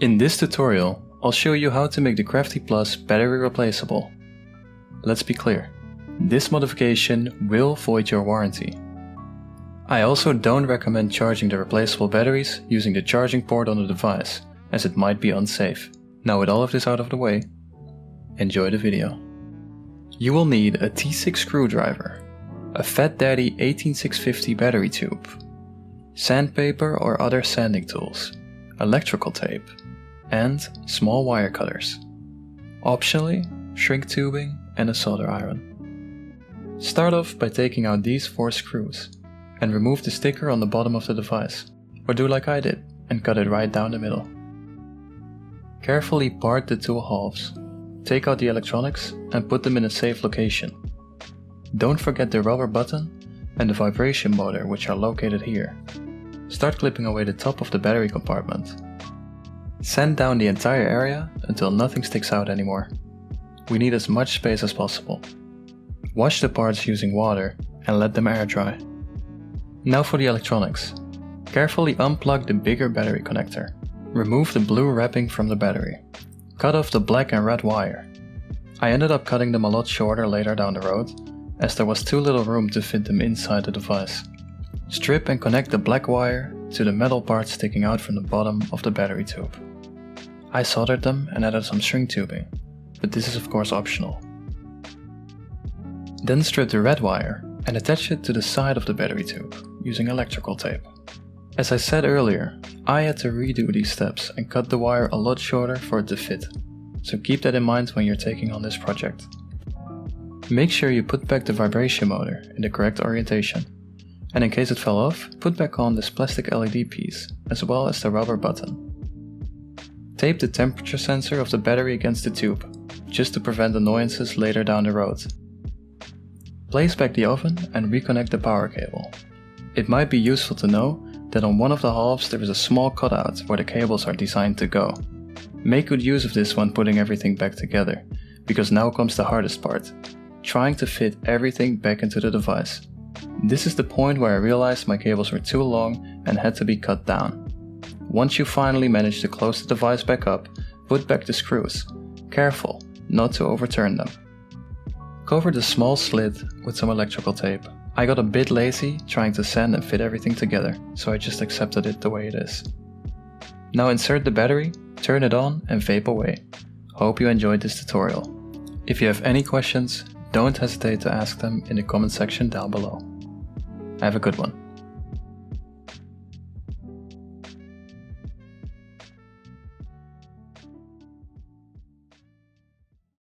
In this tutorial, I'll show you how to make the Crafty Plus battery replaceable. Let's be clear, this modification will void your warranty. I also don't recommend charging the replaceable batteries using the charging port on the device, as it might be unsafe. Now with all of this out of the way, enjoy the video. You will need a T6 screwdriver, a Fat Daddy 18650 battery tube, sandpaper or other sanding tools, electrical tape, and small wire cutters. Optionally, shrink tubing and a solder iron. Start off by taking out these 4 screws and remove the sticker on the bottom of the device, or do like I did and cut it right down the middle. Carefully part the two halves, take out the electronics and put them in a safe location. Don't forget the rubber button and the vibration motor, which are located here. Start clipping away the top of the battery compartment. Sand down the entire area until nothing sticks out anymore. We need as much space as possible. Wash the parts using water and let them air dry. Now for the electronics. Carefully unplug the bigger battery connector. Remove the blue wrapping from the battery. Cut off the black and red wire. I ended up cutting them a lot shorter later down the road, as there was too little room to fit them inside the device. Strip and connect the black wire to the metal part sticking out from the bottom of the battery tube. I soldered them and added some shrink tubing, but this is of course optional. Then strip the red wire and attach it to the side of the battery tube using electrical tape. As I said earlier, I had to redo these steps and cut the wire a lot shorter for it to fit, so keep that in mind when you're taking on this project. Make sure you put back the vibration motor in the correct orientation, and in case it fell off, put back on this plastic LED piece, as well as the rubber button. Tape the temperature sensor of the battery against the tube, just to prevent annoyances later down the road. Place back the oven and reconnect the power cable. It might be useful to know that on one of the halves there is a small cutout where the cables are designed to go. Make good use of this when putting everything back together, because now comes the hardest part, trying to fit everything back into the device. This is the point where I realized my cables were too long and had to be cut down. Once you finally manage to close the device back up, put back the screws. Careful not to overturn them. Cover the small slit with some electrical tape. I got a bit lazy trying to sand and fit everything together, so I just accepted it the way it is. Now insert the battery, turn it on and vape away. Hope you enjoyed this tutorial. If you have any questions, don't hesitate to ask them in the comment section down below. Have a good one.